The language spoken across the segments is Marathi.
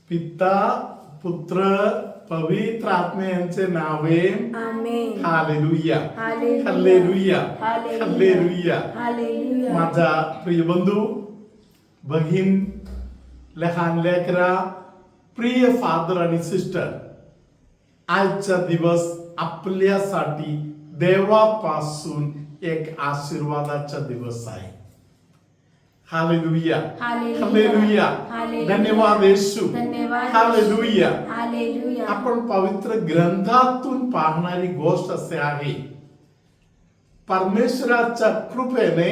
पिता पुत्र पवित्र आत्मे यांचे नावे amen. Hallelujah hallelujah. Hallelujah hallelujah. Hallelujah. Hallelujah. माझा प्रिय बंधू भगिन लहान लेकरा प्रिय फादर आणि सिस्टर, आजचा दिवस आपल्यासाठी देवापासून एक आशीर्वादाचा दिवस आहे. Hallelujah hallelujah. हालेलुया. हालेलुया. धन्यवाद येशू. धन्यवाद. हालेलुया. हालेलुया. आपण पवित्र ग्रंथातून पाहणारी गोष्ट असे आहे, परमेश्वराच्या कृपेने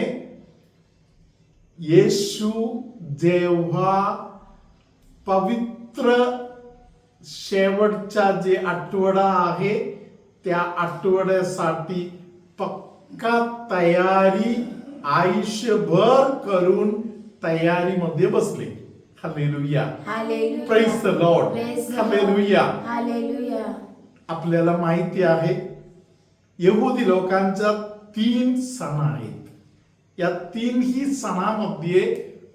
येशू जेव्हा पवित्र शेवटचा जे आठवडा आहे त्या आठवड्यासाठी पक्का तयारी आयुष्यभर करून तयारीमध्ये बसले. Hallelujah. Hallelujah. Praise the Lord. Praise the hallelujah. Lord. Hallelujah. आपल्याला माहिती आहे यहुदी लोकांच्या 3 सण आहेत. या 3ही सणामध्ये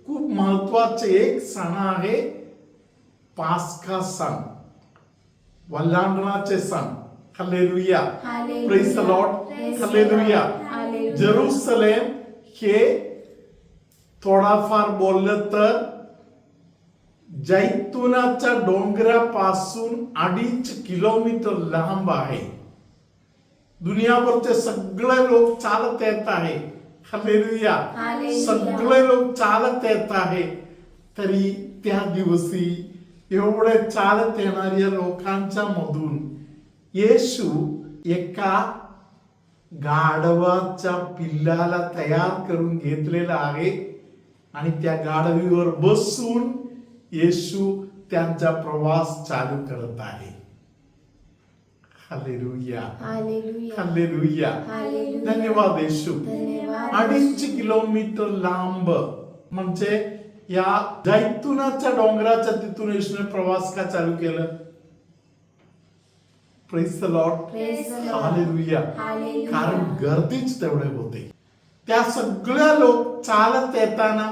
खूप महत्वाचे एक सण आहे पास्का सण, वल्हांडणाचे सण. Hallelujah. Hallelujah. Praise the Lord. Praise the hallelujah. Lord. Hallelujah. Jerusalem हे थोडाफार बोललं तर जैतुनाच्या डोंगरापासून 2.5 किलोमीटर लांब आहे. दुनियाभरचे सगळे लोक चालत येत आहे. हालेलुया. हालेलुया. सगळे लोक चालत येत आहे. तरी त्या दिवशी एवढे चालत येणाऱ्या लोकांच्या मधून येशू एका गाढवाच्या पिल्लाला तयार करून घेतलेला आहे आणि त्या गाढवीवर बसून येशू त्यांचा प्रवास चालू करत आहे. हालेलुया. हालेलुया. हालेलुया. हालेलुया. धन्यवाद येशू. धन्यवाद. 2.5 किलोमीटर लांब म्हणजे या जैतुनाच्या डोंगराच्या तिथून येशूने प्रवास का चालू केलं? Praise the Lord. Praise the Lord. Hallelujah. Hallelujah. कारण गर्दीच तेवढे होते. त्या सगळ्या लोक चालत येताना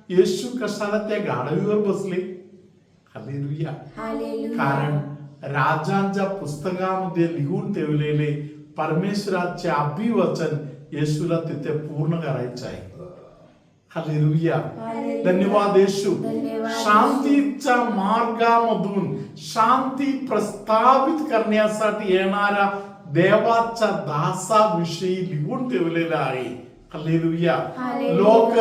येशू कशाला त्या गाढवीवर बसले? हालेलुया. हालेलुया. कारण राजांच्या पुस्तकामध्ये लिहून ठेवलेले परमेश्वराचे अभिवचन येशूला तिथे पूर्ण करायचे आहे. हालेलुया. हालेलुया. धन्यवाद येशू. धन्यवाद. शांतीच्या मार्गामधून शांती प्रस्थापित करण्यासाठी येणाऱ्या देवाच्या दासाविषयी लिहून ठेवलेलं आहे. हालेलुया. हालेलुया. लोक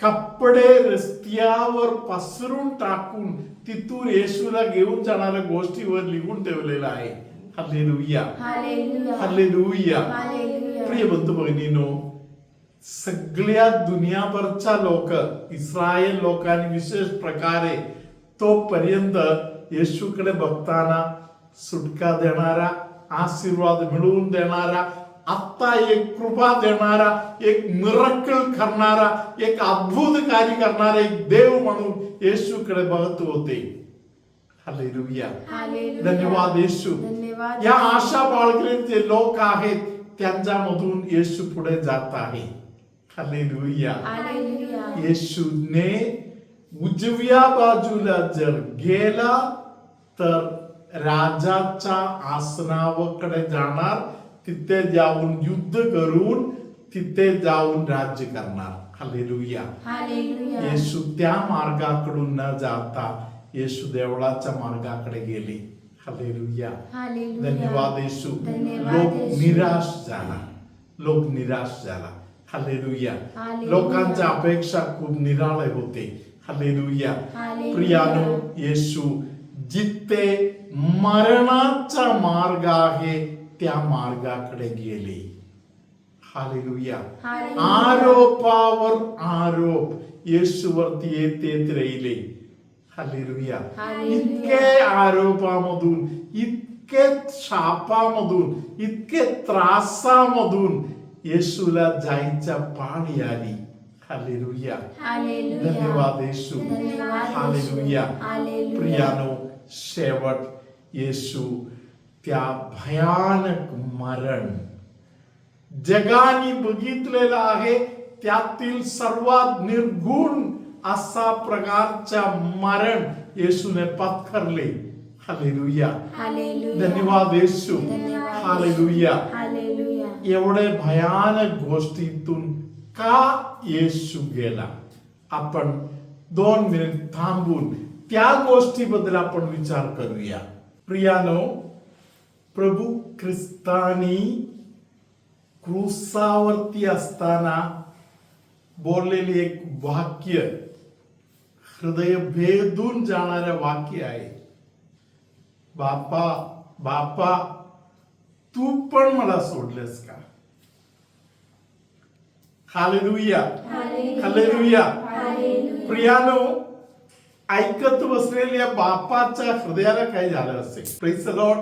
कपडे रस्त्यावर पसरून टाकून तिथून येशूला घेऊन जाणाऱ्या गोष्टीवर लिहून ठेवलेलं आहे. हालेलुया. हालेलुया. हालेलुया. हालेलुया. प्रिय बंधू भगिनीनो, सगळ्या दुनियाभरच्या लोक, इस्रायल लोकांनी विशेष प्रकारे तोपर्यंत येशूकडे बघताना सुटका देणारा, आशीर्वाद मिळवून देणारा, आता एक कृपा देणारा, एक मिरेकल करणारा, एक अद्भुत कार्य करणारा एक देव म्हणून येशूकडे बघत होते. हालेलुया. हालेलुया. धन्यवाद येशू. धन्यवाद. या आशा बाळगलेले जे लोक आहेत त्यांच्यामधून येशू पुढे जात आहे. हालेलुया. हालेलुया. येशूने उजव्या बाजूला जर गेला तर राजाच्या आसनाकडे जाणार, तिथे जाऊन युद्ध करून तिथे जाऊन राज्य करणार. हालेलुया. हालेलुया. येशू त्या मार्गाकडून न जाता येशू देवळाच्या मार्गाकडे गेले. हालेलुया. हालेलुया. धन्यवाद येशू. धन्यवाद लोक येशू. निराश झाला. लोक निराश झाला. हालेलुया. हालेलुया. लोकांच्या अपेक्षा खूप निराळे होते. हालेलुया. हालेलुया. प्रियानो, येशू जिथे मरणाचा मार्ग आहे त्या मार्गाकडे गेले. हालेलुया. हालेलुया. आरोपावर आरोप येशूवरती येत राहिले. हालेलुया. हालेलुया. इतके आरोपामधून, इतके शापामधून, इतके त्रासामधून येशूला जायच्या पाळी आली. हालेलुया. हालेलुया. धन्यवाद येशू. धन्यवाद येशू. हालेलुया. हालेलुया. प्रियानो, शेवट येशू त्या भयानक मरण जगाने बघितलेलं आहे त्यातील सर्वात निर्गुण असा प्रकारच्या मरण येशूने पत्करले. हालेलुया. हालेलुया. धन्यवाद येशू. धन्यवाद. हालेलुया. हालेलुया. एवढे भयानक गोष्टीतून का येशू गेला? आपण 2 मिनिट थांबून त्या गोष्टीबद्दल आपण विचार करूया. प्रियानो, प्रभू ख्रिस्तानी क्रूसावरती असताना बोललेली एक वाक्य, हृदय भेदून जाणारे वाक्य आहे. बापा बापा, तू पण मला सोडलेस का? हालेलुया. हालेलुया. प्रियानो, ऐकत बसलेल्या बापाच्या हृदयाला काय झालं असेल? Praise the Lord.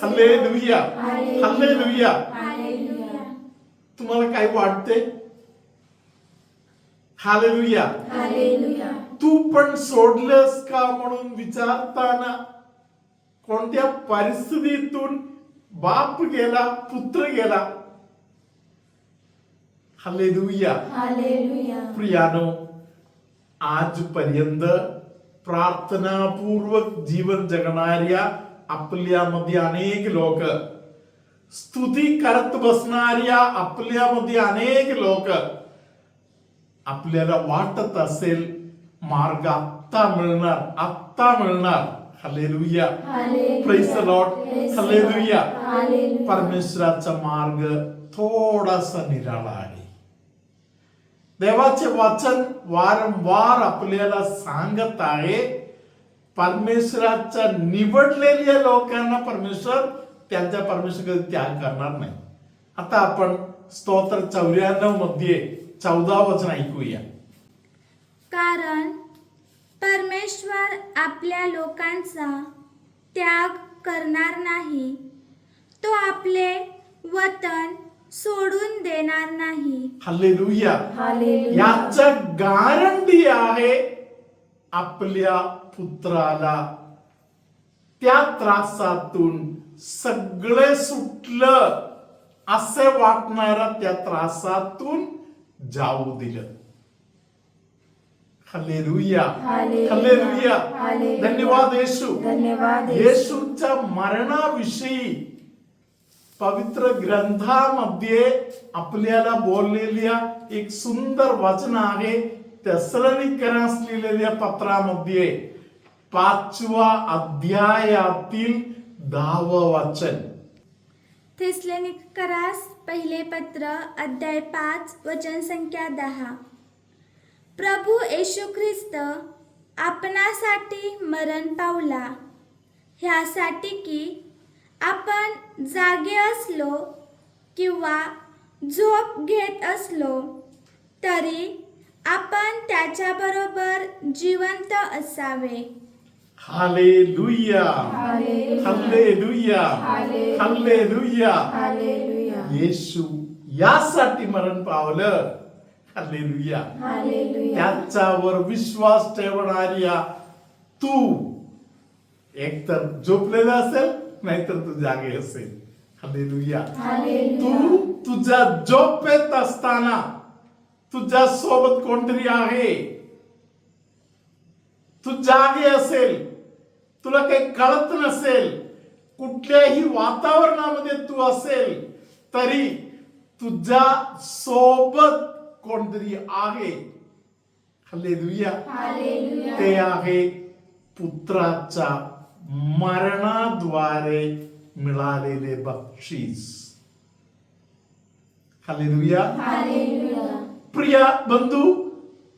Hallelujah. Hallelujah. Hallelujah. तुम्हाला काय वाटते? हालेलुया. हालेलुया. तू पण सोडलंस का म्हणून विचारताना कोणत्या परिस्थितीतून बाप गेला, पुत्र गेला? हालेलुया. हालेलुया. प्रियानो, आजपर्यंत प्रार्थनापूर्वक जीवन जगणाऱ्या आपल्यामध्ये अनेक लोक, स्तुती करत बसणाऱ्या आपल्यामध्ये अनेक लोक, आपल्याला वाटत असेल मार्ग आत्ता मिळणार, आत्ता मिळणार. Hallelujah. Praise the Lord. Hallelujah. परमेश्वराचा मार्ग थोडासा निराळा आहे. देवाचे वचन वारंवार आपल्याला सांगत आहे, परमेश्वराच्या निवडलेल्या लोकांना परमेश्वर त्यांच्या परमेश्वराकडे त्याग करणार नाही. आता आपण स्तोत्र 94 मध्ये 14 वचन ऐकूया. कारण परमेश्वर आपल्या लोकांचा त्याग करणार नाही, तो आपले वतन सोडून देणार नाही. हालेलुया. हालेलुया. याचा गॅरंटी आहे आपल्या पुत्राला त्या त्रासातून सगळे सुटलं असे वाटणारा त्या त्रासातून जाऊ दिलं. हालेलुया. हालेलुया. धन्यवाद येशू. धन्यवाद येशूच्या मरणाविषयी पवित्र ग्रंथामध्ये आपल्याला बोललेल्या एक सुंदर वचन आहे. तेसलोनिकरास लिहिलेल्या पत्रामध्ये 5व्या अध्यायातील 10वं वचन. थेसलोनिकरास पहिले पत्र अध्याय 5 वचन संख्या 10. प्रभू येशू ख्रिस्त आपणासाठी मरण पावला, ह्यासाठी की आपण जागे असलो किंवा झोप घेत असलो तरी आपण त्याच्याबरोबर जिवंत असावे. हालेलुया. हालेलुया. हालेलुया. हालेलुया. येशू यासाठी मरण पावलं. हालेलुया. हालेलुया. त्याच्यावर विश्वास ठेवणाऱ्या तू एकतर झोपलेला असेल, नाहीतर तू जागे असेल. हालेलुया. तू तुझ्या झोपेत असताना तुझ्या सोबत कोणतरी आहे. तू जागे असेल, तुला काही कळत नसेल, कुठल्याही वातावरणामध्ये तू असेल तरी तुझ्या सोबत कोणतरी आहे. हालेलुया. ते आहे पुत्राच्या मरणाद्वारे मिळालेले बक्षीस. हालेलुया. प्रिय बंधू,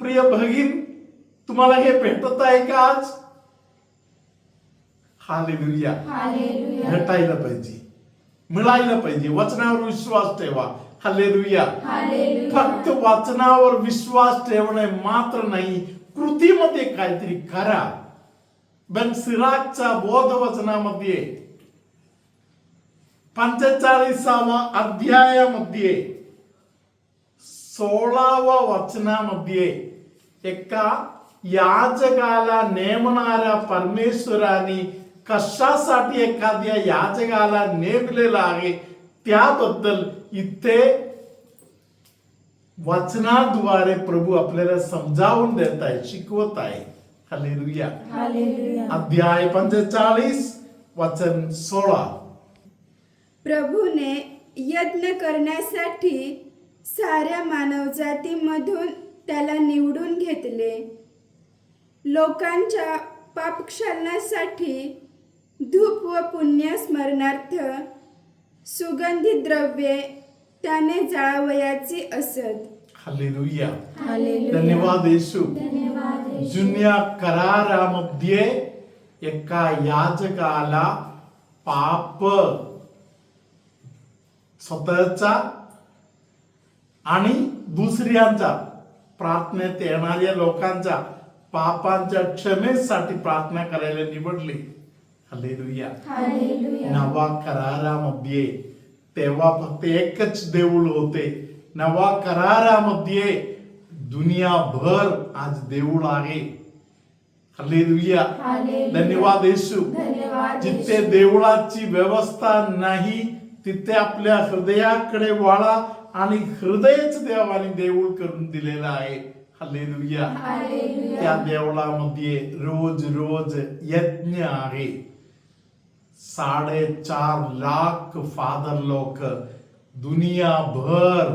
प्रिय भगिन, तुम्हाला हे भेटत आहे का आज? हालेलुया. भेटायला पाहिजे, मिळायला पाहिजे. वचनावर विश्वास ठेवा. हालेलुया. फक्त वचनावर विश्वास ठेवणे मात्र नाही, कृतीमध्ये काहीतरी करा. बन सिराकच्या बोध वचनामध्ये 45व्या अध्यायामध्ये 16व्या वचनामध्ये एका याजकाला नेमणाऱ्या परमेश्वराने कशासाठी एखाद्या याजकाला नेमलेला आहे त्याबद्दल इथे वचनाद्वारे प्रभू आपल्याला समजावून देत आहे, शिकवत आहे. हालेलुया. हालेलुया. अध्याय 45 वचन 16. प्रभूने यज्ञ करण्यासाठी साऱ्या मानवजातीमधून त्याला निवडून घेतले. लोकांच्या पापक्षालनासाठी धूप व पुण्य स्मरणार्थ सुगंधी द्रव्ये त्याने जाळावयाची असत. हालेलुया. हालेलुया. धन्यवाद येशू. धन्यवाद येशू. जुन्या करारामध्ये एका याजकाला पाप स्वतःचा आणि दुसऱ्यांचा, प्रार्थनेत येणाऱ्या लोकांच्या पापांच्या क्षमेसाठी प्रार्थना करायला निवडले. हालेलुया. हालेलुया. नवा करारामध्ये तेव्हा फक्त एकच देऊळ होते. नवा करारामध्ये दुनियाभर आज देऊळ आहे. हालेलुया. हालेलुया. धन्यवाद येशू. धन्यवाद जिथे देवळाची व्यवस्था नाही तिथे आपल्या हृदयाकडे वळा आणि हृदयच देवाने देऊळ करून दिलेलं आहे. हालेलुया. हालेलुया. त्या देवळामध्ये रोज रोज यज्ञ आहे. 4.5 लाख फादर लोक दुनियाभर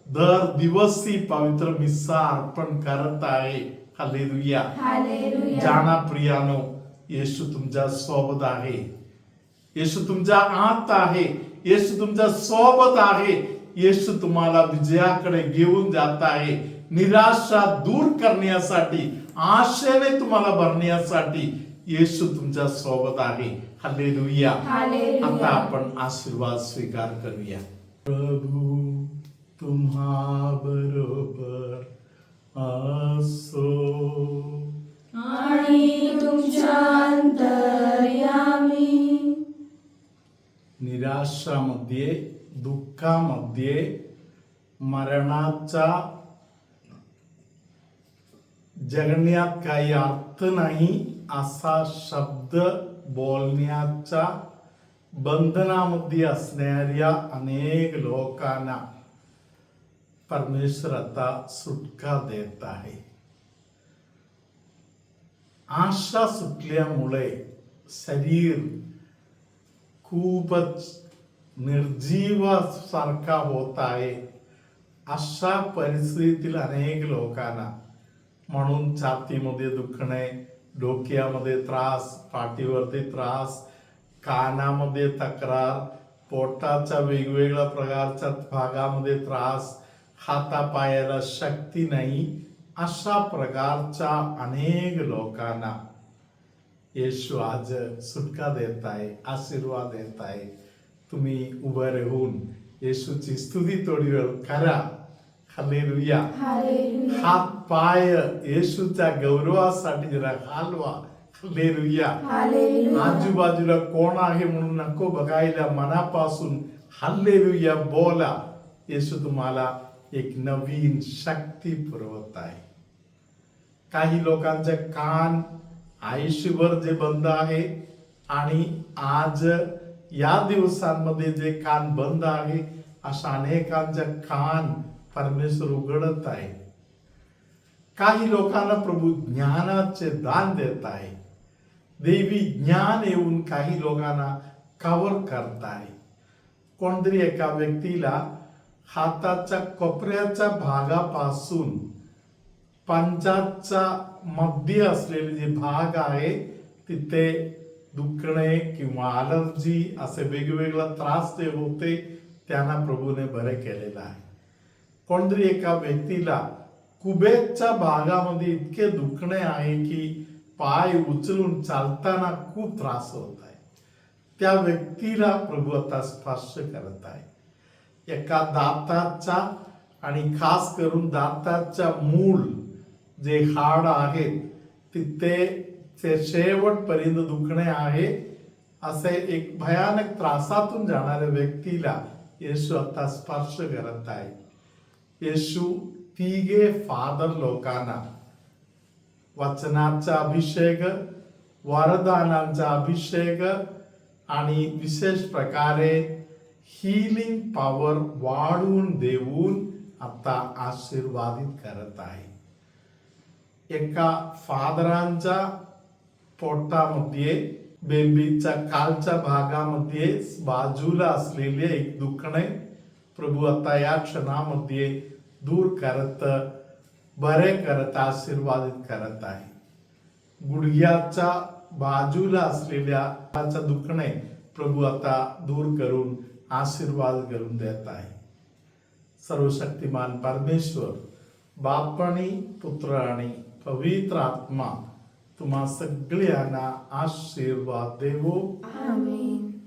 दर दिवसी पवित्र मिस्सा अर्पण करत आहे. हालेलुया. हालेलुया. जाना प्रियानो, येशू तुमच्या सोबत आहे. येशू तुमच्या आत आहे. येशू तुमच्या सोबत आहे. येशू तुम्हाला विजयाकडे घेऊन जात आहे. निराशा दूर करण्यासाठी, आशेने तुम्हाला भरण्यासाठी येशू तुमच्या सोबत आहे. हालेलुया. हालेलुया. आता आपण आशीर्वाद स्वीकार करूया. प्रभू तुम्हा बरोबर असो आणि तुमच्या अंतर्यामी. निराशामध्ये, दुःखामध्ये, मरणाचा जगण्यात काही अर्थ नाही असा शब्द बोलण्याच्या बंधनामध्ये असणाऱ्या अनेक लोकांना परमेश्वर आता सुटका देत आहे. आशा सुटल्यामुळे शरीर खूपच निर्जीवासारखा होत आहे. अशा परिस्थितीतील अनेक लोकांना, म्हणून छातीमध्ये दुखणे, डोक्यामध्ये त्रास, पाठीवरती त्रास, कानामध्ये तक्रार, पोटाच्या वेगवेगळ्या प्रकारच्या भागामध्ये त्रास, हातापायाला शक्ती नाही, अशा प्रकारच्या अनेक लोकांना येशू आज सुटका देत आहे, आशीर्वाद देत आहे. तुम्ही उभे राहून येशूची स्तुती थोडी वेळ करा. हालेलुया. हालेलुया. हात पाय येशूच्या गौरवासाठी जरा हलवा. हालेलुया. हालेलुया. आजूबाजूला कोण आहे म्हणून नको बघायला, मनापासून हालेलुया बोला. येशू तुम्हाला एक नवीन शक्ती पुरवत आहे. काही लोकांचे कान आयुष्यभर जे बंद आहे आणि आज या दिवसांमध्ये जे कान बंद आहे, अशा अनेकांचे कान परमेश्वर उघडत आहे. काही लोकांना प्रभू ज्ञानाचे दान देत आहे. देवी ज्ञान येऊन काही लोकांना कव्हर करत आहे. कोणतरी एका व्यक्तीला हाताच्या कोपऱ्याच्या भागापासून पंजाच्या मध्ये असलेले जे भाग आहे तिथे दुखणे किंवा अलर्जी असे वेगवेगळा त्रास जे होते त्यांना प्रभूने बरे केलेला आहे. कोणतरी एका व्यक्तीला कुबेच्या भागामध्ये इतके दुखणे आहे की पाय उचलून चालताना खूप त्रास होत आहे. त्या व्यक्तीला प्रभू आता स्पर्श करत आहे. एका दाताचा आणि खास करून दाताच्या मूळ जे हाड आहेत तिथे ते शेवटपर्यंत दुखणे आहे, असे एक भयानक त्रासातून जाणाऱ्या व्यक्तीला येशू आता स्पर्श करत आहे. येशू तिघे फादर लोकांना वचनाचा अभिषेक, वरदानांचा अभिषेक आणि विशेष प्रकारे हीलिंग पॉवर वाढवून देऊन आता आशीर्वादित करत आहे. एका फादरांच्या पोटामध्ये बेंबीच्या कालच्या भागामध्ये बाजूला असलेले एक दुखणे प्रभू आता या क्षणामध्ये दूर करत, बरे करत, आशीर्वादित करत आहे. गुडघ्याच्या बाजूला असलेल्या दुखणे प्रभू आता दूर करून आशीर्वाद करून देत आहे. सर्वशक्तिमान परमेश्वर बाप आणि पुत्र आणि पवित्र आत्मा तुम्हा सगळ्यांना आशीर्वाद देवो. आमेन.